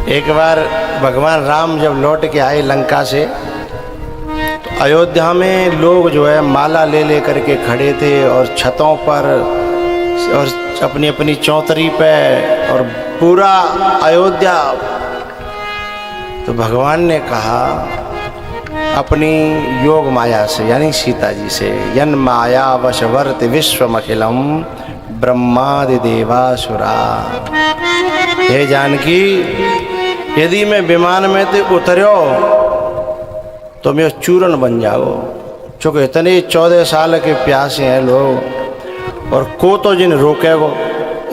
एक बार भगवान राम जब लौट के आए लंका से, तो अयोध्या में लोग जो है माला ले ले करके खड़े थे और छतों पर और अपनी अपनी चौतरी पे और पूरा अयोध्या। तो भगवान ने कहा अपनी योग माया से यानी सीता जी से, यन माया वशवर्त विश्वमखिलम ब्रह्मादि देवासुरा। हे जानकी, यदि मैं विमान में ते उतरो तो मैं चूरन बन जाओ, चूँकि इतने 14 साल के प्यासे हैं लोग, और को तो जिन रोकेगो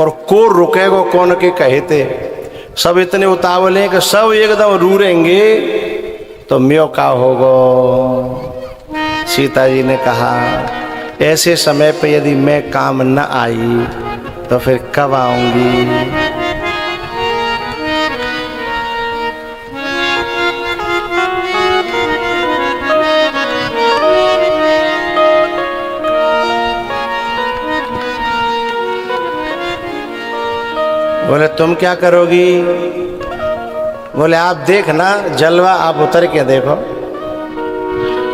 और को रुकेगो कौन के कहते, सब इतने उतावले हैं कि सब एकदम रूरेंगे तो म्यो का होगो। सीता जी ने कहा ऐसे समय पे यदि मैं काम न आई तो फिर कब आऊंगी। बोले तुम क्या करोगी? बोले आप देखना जलवा, आप उतर के देखो।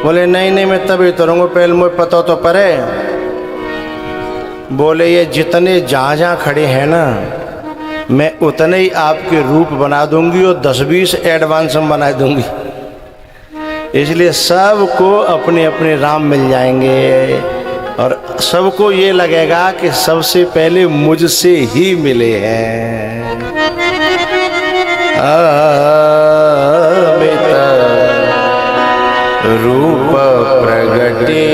बोले नहीं नहीं मैं तभी उतरूंगा, पहले मुझे पता तो पड़े। बोले ये जितने जहाँ जहाँ खड़े हैं ना, मैं उतने ही आपके रूप बना दूंगी और 10-20 एडवांस में बना दूंगी, इसलिए सबको अपने अपने राम मिल जाएंगे और सबको ये लगेगा कि सबसे पहले मुझसे ही मिले हैं। रूप प्रगटे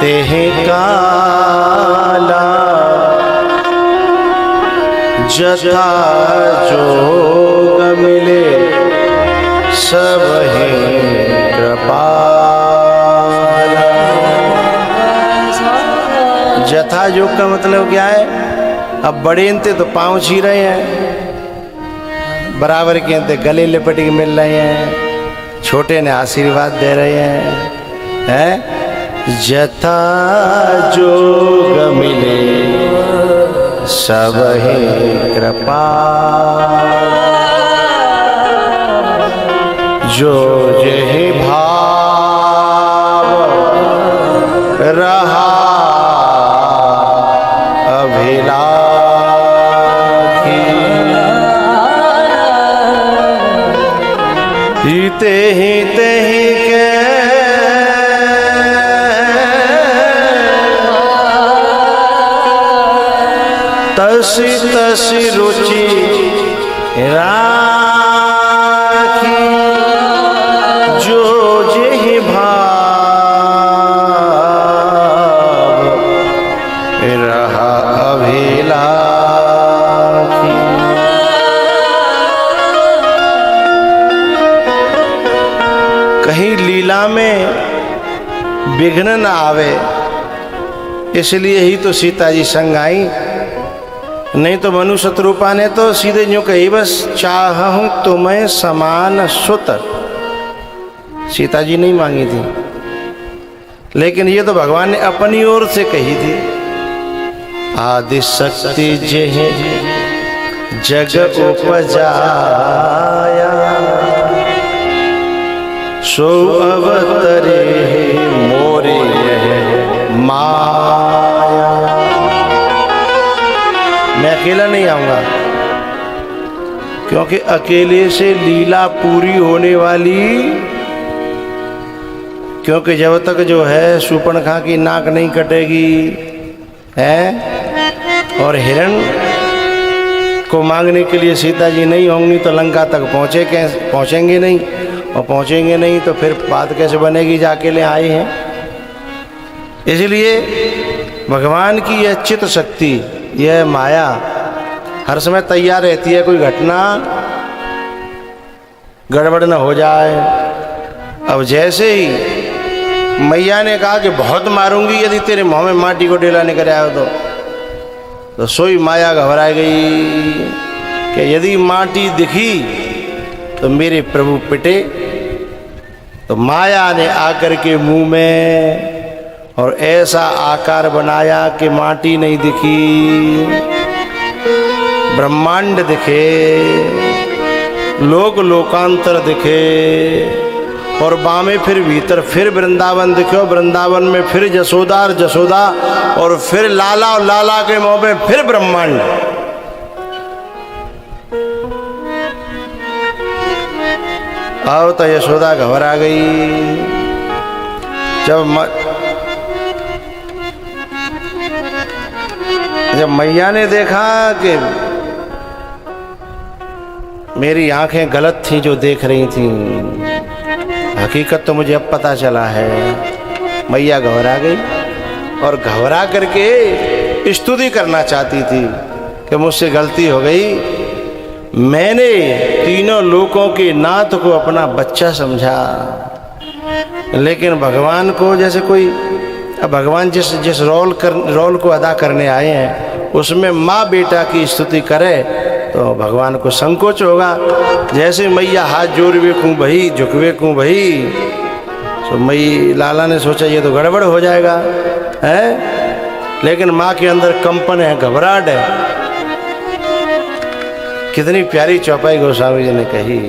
तेहि काला, जथा जोग मिले सब ही कृपाला। जथा योग का मतलब क्या है? अब बड़े इंते तो पाँव छी रहे हैं, बराबर के इंते गले लिपट के मिल रहे हैं, छोटे ने आशीर्वाद दे रहे हैं। जथा जोग मिले सब ही कृपा, जो जेहि भाव रहा अभिलाषी, तेहि तेहि के तसी तसी रुचि राखी, जो जेहि भाव रहा अभिलाषी। कहीं लीला में विघ्न न आवे, इसलिए ही तो सीता जी संग आई। नहीं तो मनु शत्रुपा ने तो सीधे यूं कही, बस चाहूं तुम्हें समान सुत। सीता जी नहीं मांगी थी, लेकिन ये तो भगवान ने अपनी ओर से कही थी। आदि शक्ति जेहि जग उपजाया, सो अवतरे मोरे माया। मैं अकेला नहीं आऊंगा, क्योंकि अकेले से लीला पूरी होने वाली, क्योंकि जब तक जो है शूर्पणखा की नाक नहीं कटेगी है, और हिरण को मांगने के लिए सीता जी नहीं होंगी तो लंका तक पहुँचेंगे नहीं, और पहुँचेंगे नहीं तो फिर बात कैसे बनेगी, जाके ले आए हैं। इसलिए भगवान की यह चित्त शक्ति, यह माया हर समय तैयार रहती है, कोई घटना गड़बड़ न हो जाए। अब जैसे ही मैया ने कहा कि बहुत मारूंगी यदि तेरे मुँह में माटी को डेला निकल आया तो सोई माया घबरा गई कि यदि माटी दिखी तो मेरे प्रभु पिटे। तो माया ने आकर के मुंह में और ऐसा आकार बनाया कि माटी नहीं दिखी। ब्रह्मांड दिखे, लोक लोकांतर दिखे, और बामे फिर भीतर फिर वृंदावन दिखे, वृंदावन में फिर जसोदा और जसोदा, और फिर लाला और लाला के मुंह में फिर ब्रह्मांड। आओ तो यशोदा घबरा गई। जब मैया ने देखा कि मेरी आंखें गलत थी जो देख रही थी, हकीकत तो मुझे अब पता चला है, मैया घबरा गई और घबरा करके स्तुति करना चाहती थी कि मुझसे गलती हो गई, मैंने तीनों लोकों के नाथ को अपना बच्चा समझा। लेकिन भगवान को जैसे कोई, अब भगवान जिस रोल को अदा करने आए हैं उसमें माँ बेटा की स्तुति करे तो भगवान को संकोच होगा। जैसे मैया हाथ जोड़वे कूँ भई, झुकवे कूँ भई, तो मई लाला ने सोचा ये तो गड़बड़ हो जाएगा है, लेकिन माँ के अंदर कंपन है, घबराहट है। कितनी प्यारी चौपाई गोस्वामी जी ने कही।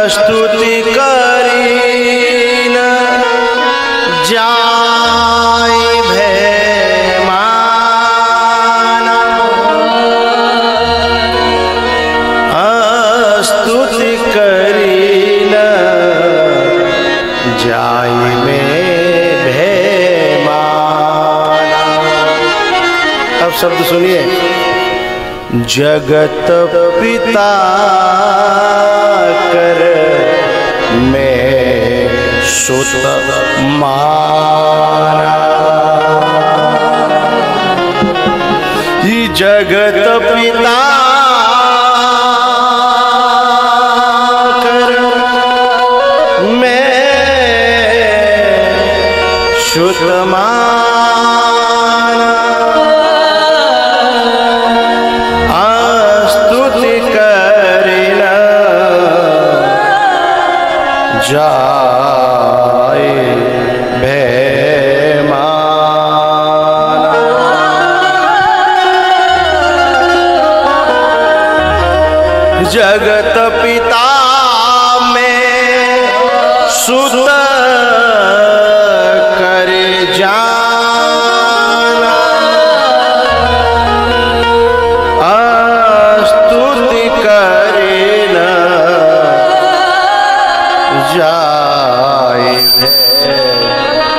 स्तुति करी न जाय भय माना, स्तुति करी न जाय में भय माना। अब शब्द सुनिए। जगत पिता कर मैं सुत माना, जगत पिता कर मैं सुत माना, जाए भय माना। जगत पिता में सुत करे जाना, स्तुति करे न जाए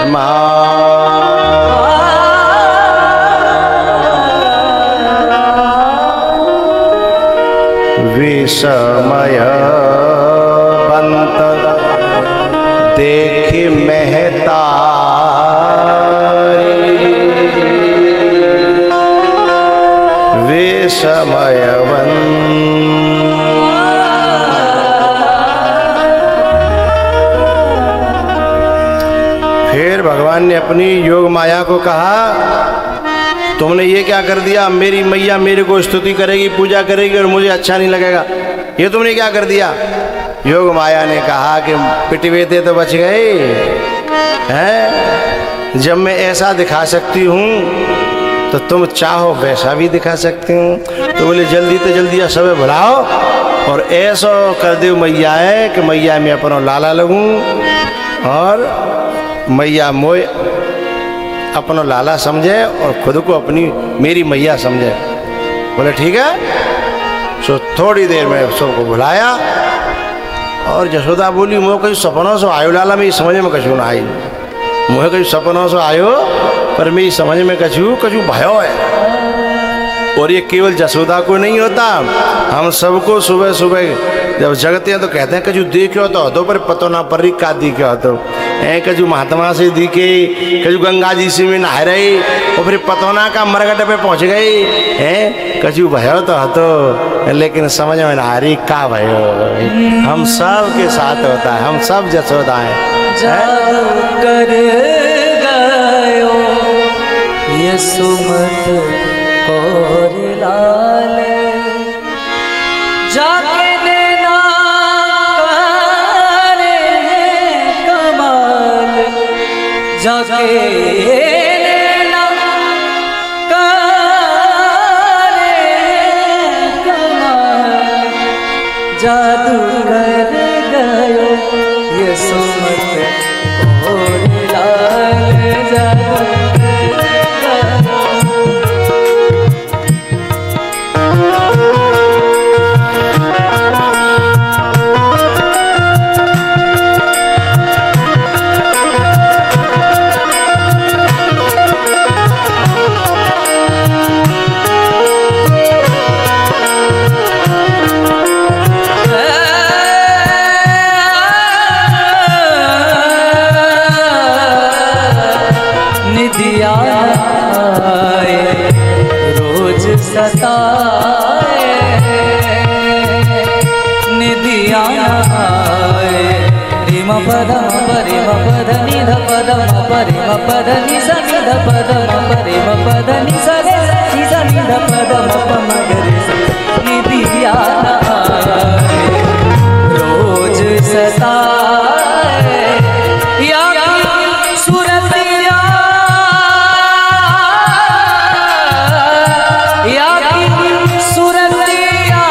मां। विस्मय पंत देखि महतारी, विस्मयवन फिर भगवान ने अपनी योग माया को कहा, तुमने ये क्या कर दिया? मेरी मैया मेरे को स्तुति करेगी, पूजा करेगी और मुझे अच्छा नहीं लगेगा, ये तुमने क्या कर दिया? योग माया ने कहा कि पिटवे थे तो बच गए हैं, जब मैं ऐसा दिखा सकती हूँ तो तुम चाहो वैसा भी दिखा सकती हूँ। तो बोले जल्दी तो जल्दी सब बुलाओ और ऐसा कर दो मैया है कि मैया मैं अपना लाला लगूँ और मैया मोए अपना लाला समझे और खुद को अपनी मेरी मैया समझे। बोले ठीक है। सो थोड़ी देर में सबको बुलाया और जसोदा बोली मोह कहीं सपनों से आयो लाला, मेरी समझ में कछू ना आई, मोह कहीं सपनों से आयो पर मेरी समझ में कछू भयो है। और ये केवल जसोदा को नहीं होता, हम सबको सुबह सुबह जब जगते हैं तो कहते हैं कजू देखो तो पर पतो ना पर का दिखे तो कजू महात्मा से दिखे, कजू गंगा जी से में नहा रहे, और फिर पतौना का मरगट पे पहुंच गई है। कछु भयो तो हतो, लेकिन समझ में ना आ रही का भयो। हम सब के साथ होता है, हम सब जसोदा है। जादू कर गयो यसुमत और लाल, जाके देना करे कमाल, जाके देना करे कमाल, जादू कर गयो यसुमत और लाल, जादू निदिया आए रोज सताए, निदिया आए रिम पद परि पद निध पद परि पद नि स निध पद परि पद नि स रे स निध पद मगरे, निदिया आए रोज सताए, या सुरतिया सुरतिया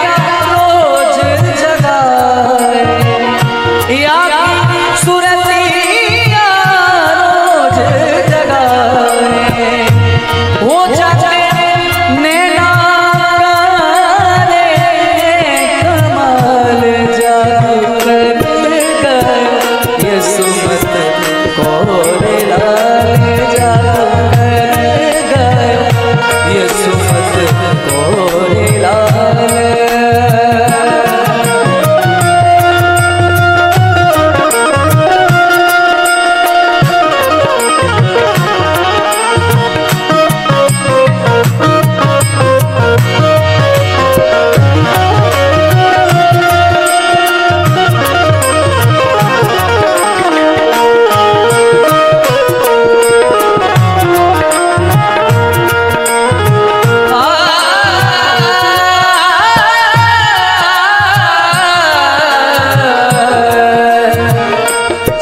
रोज जगाए, या सुरतिया रोज जगाए, वो जाते नैना करे कमाल, जादू कर गयो यसुमत और लाल, जादू कर गयो यसुमत और लाल।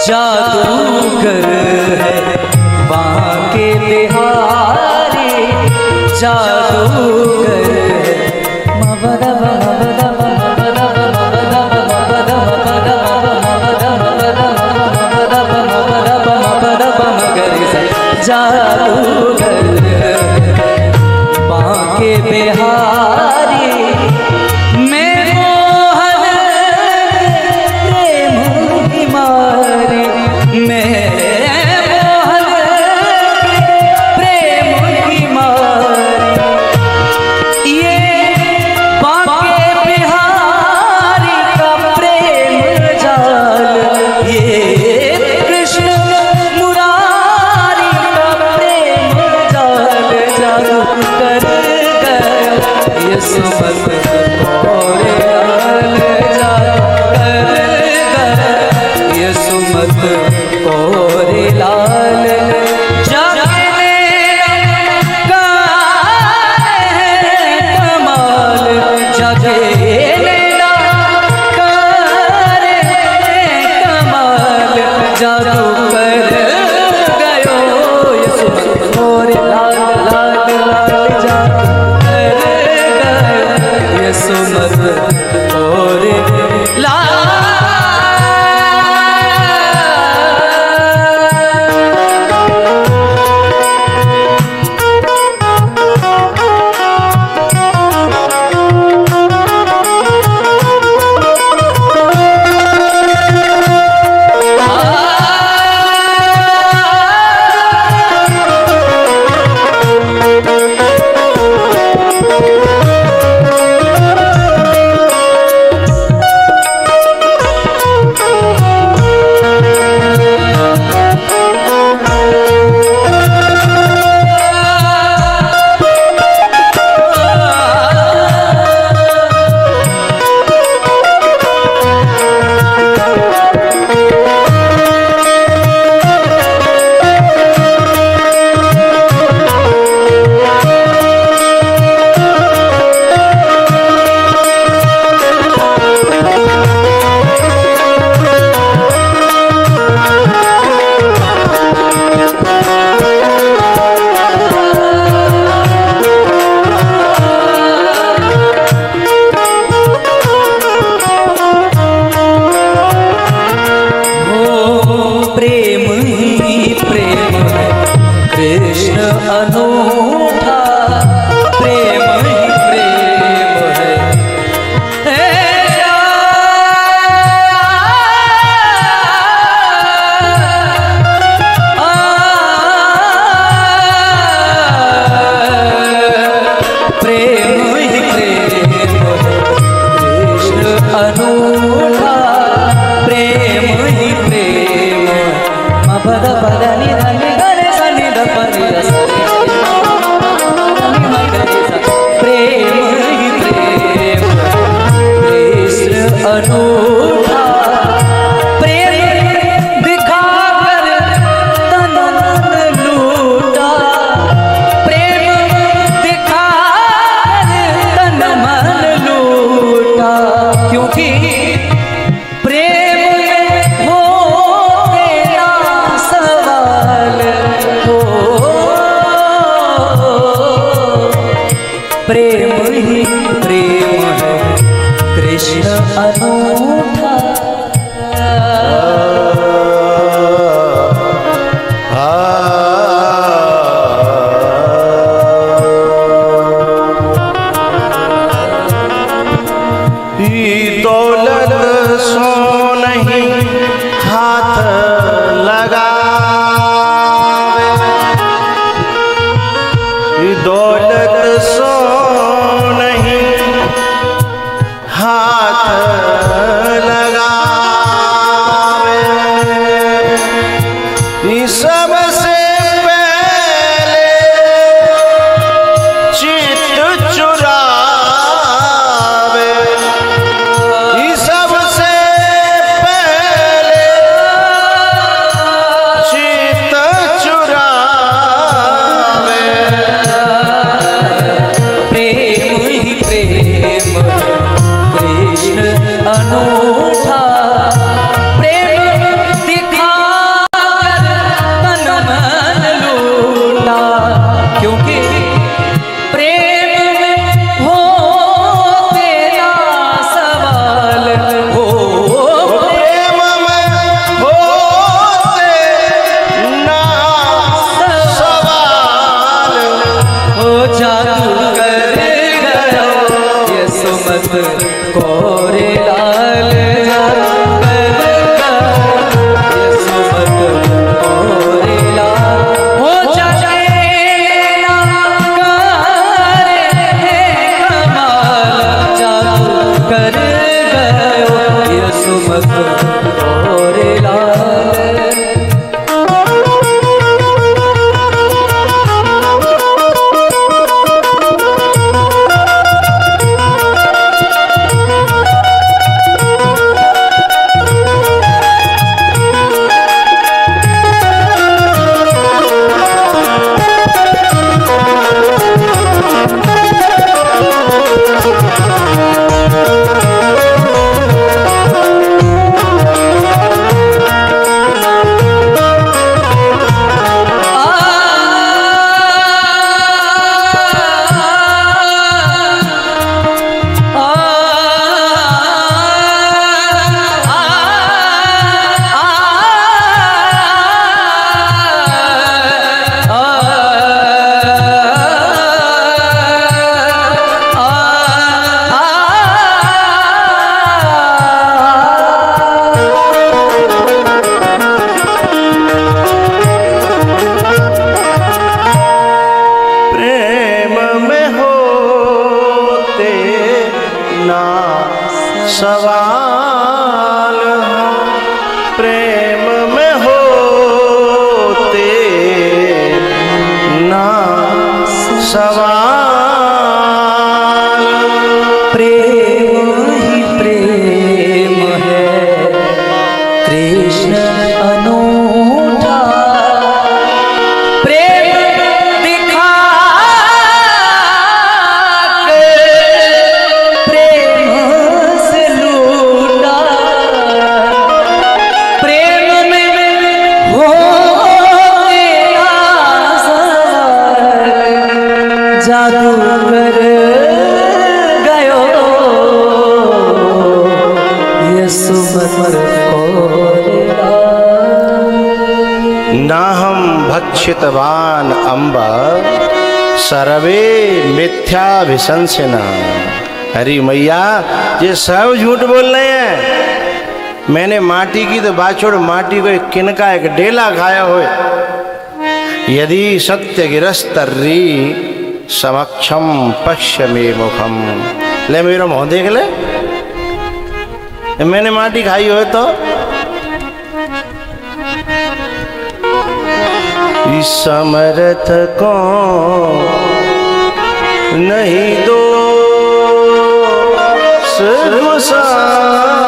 जादूगर है बांके बिहारी, जादूगर है मबदब मबदब मबदब मबदब मबदब मबदब मबदब मबदब मगरी से, जादूगर है बांके बिहारी, मैं मोहन प्रेम की मारी, मैं मोहन प्रेम की मारी, ये बांके बिहारी का प्रेम जाल, ये कृष्ण मुरारी का प्रेम जाल, जादू कर गयो यसुमत और लाल, जादू कर गयो यसुमत और लाल, जाके कमाल, जाके कमाल, जादू कर गयो यसुमत और लाल, लाल लाल, जादू कर गयो यसुमत और लाल। नाहम भक्षितवान अम्ब सर्वे मिथ्याभिशंसिना। हरी मैया ये सब झूठ बोल रहे हैं। मैंने माटी की तो बात छोड़, माटी को एक किनका एक डेला खाया हो। यदि सत्य गिरस्तर्री समक्षम पश्य मे मुखम। ले मेरा मुँह देख ले, मैंने माटी खाई हो तो। इस समर्थ को नहीं दो शर्मसार,